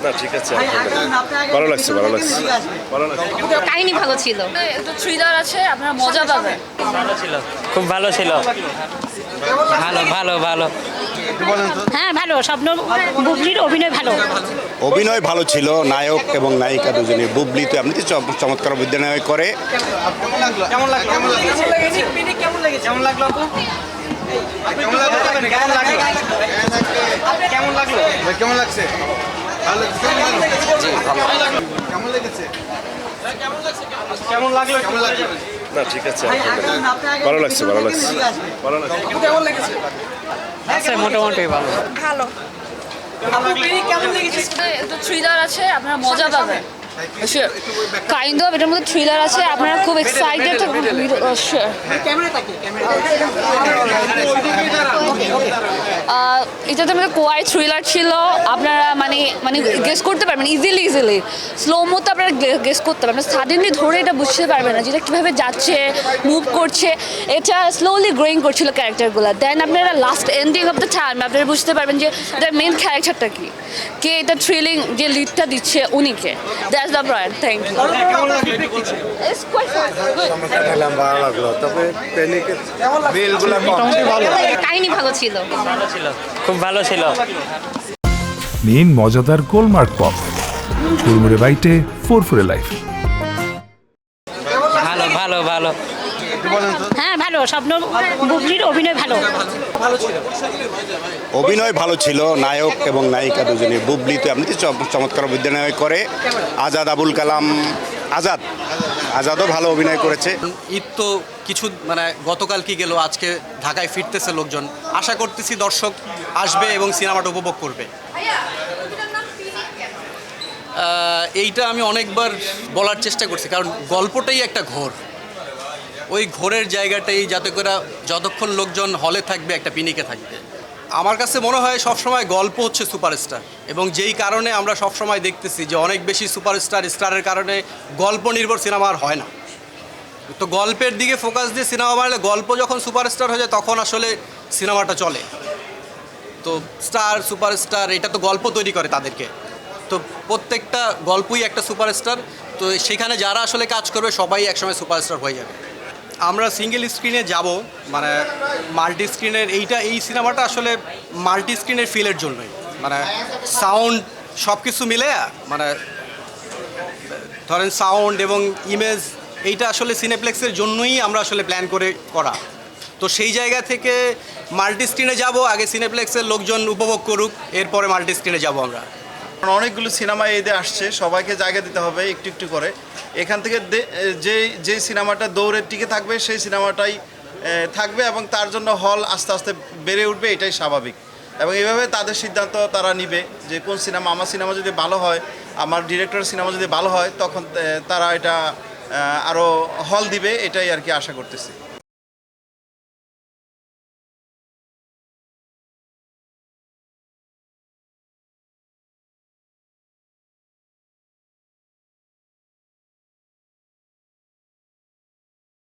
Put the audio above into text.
না ঠিক আছে, ভালো লাগছে, ভালো লাগছে, ভালো লাগছে। কাহিনী ভালো ছিল, একটু থ্রিলার আছে, আপনারা মজা পাবেন। ভালো ছিল, খুব ভালো ছিল। ভালো ভালো ভালো। হ্যাঁ ভালো। স্বপ্ন বুবলির অভিনয় ভালো। অভিনয় ভালো ছিল, নায়ক এবং নায়িকা দুজনে। বুবলি তো এমনিতে চমৎকার অভিনয় করে। না ঠিক আছে, ভালো লাগছে, ভালো লাগছে, ভালো লাগছে। আছে মোটামুটি ভালো। ভালো একটু থ্রিলার আছে, আপনারা মজা পাবেন। কাইন্ড অফ এটার মধ্যে থ্রিলার আছে, আপনারা খুব এক্সাইটেড। এটাতে মধ্যে কোয়াই থ্রিলার ছিল, আপনারা মানে মানে গেস করতে পারবেন ইজিলি স্লো মোতে আপনারা গেস করতে পারবেন, সাডেনলি ধরে এটা বুঝতে পারবেন না যেটা কীভাবে যাচ্ছে, মুভ করছে। এটা স্লোলি গ্রোয়িং করছিল ক্যারেক্টারগুলো। দেন আপনারা last ending of the time আপনারা বুঝতে পারবেন যে এটার মেন ক্যারেক্টারটা কি, কে এটা থ্রিলিং যে লিডটা দিচ্ছে উনিকে। That's the point. Thank you. ভালো লাগলো, তবে কাহিনী ভালো ছিল, ভালো ছিল, খুব ভালো ছিল। নিন মজাদার গোলমার্ক পপ, ঝুরমুরে বাইটে ফুরফুরে লাইফ। ভালো ভালো ভালো। হ্যাঁ ভালো। স্বপ্ন বুবলির অভিনয় ভালো। অভিনয় ভালো ছিল, নায়ক এবং নায়িকা দুজনে। বুবলি তো এমনিতে চমৎকার অভিনয় করে। আজাদ আবুল কালাম আজাদও ভালো অভিনয় করেছে। ঈদ তো কিছু মানে গতকাল কি গেল, আজকে ঢাকায় ফিরতেছে লোকজন। আশা করতেছি দর্শক আসবে এবং সিনেমাটা উপভোগ করবে। এইটা আমি অনেকবার বলার চেষ্টা করছি, কারণ গল্পটাই একটা ঘোর। ওই ঘোরের জায়গাটাই যাতে করে যতক্ষণ লোকজন হলে থাকবে একটা পিনিকে থাকবে। আমার কাছে মনে হয় সবসময় গল্প হচ্ছে সুপারস্টার, এবং যেই কারণে আমরা সবসময় দেখতেছি যে অনেক বেশি স্টারের কারণে গল্প নির্ভর সিনেমা আর হয় না। তো গল্পের দিকে ফোকাস দিয়ে সিনেমা বানালে, গল্প যখন সুপারস্টার হয়ে যায় তখন আসলে সিনেমাটা চলে। তো সুপারস্টার এটা তো গল্প তৈরি করে তাদেরকে। তো প্রত্যেকটা গল্পই একটা সুপারস্টার। তো সেখানে যারা আসলে কাজ করবে সবাই একসময় সুপারস্টার হয়ে যাবে। আমরা সিঙ্গেল স্ক্রিনে যাব, মানে মাল্টি স্ক্রিনের এই সিনেমাটা আসলে মাল্টি স্ক্রিনের ফিলের জন্যই, মানে সাউন্ড সব কিছু মিলে, মানে ধরেন সাউন্ড এবং ইমেজ, এইটা আসলে সিনেপ্লেক্সের জন্যই আমরা আসলে প্ল্যান করে করা। তো সেই জায়গা থেকে মাল্টি স্ক্রিনে যাব, আগে সিনেপ্লেক্সের লোকজন উপভোগ করুক, এরপরে মাল্টি স্ক্রিনে যাব আমরা। অনেকগুলো সিনেমা ঈদে আসছে, সবাইকে জায়গা দিতে হবে একটু একটু করে। এখান থেকে যে সিনেমাটা দৌড়ে টিকে থাকবে সেই সিনেমাটাই থাকবে, এবং তার জন্য হল আস্তে আস্তে বেড়ে উঠবে, এটাই স্বাভাবিক। এবং এইভাবে তাদের সিদ্ধান্ত তারা নিবে যে কোন সিনেমা, আমার সিনেমা যদি ভালো হয়, আমার ডিরেক্টরের সিনেমা যদি ভালো হয়, তখন তারা এটা আরও হল দিবে, এটাই আর কি আশা করতেছি।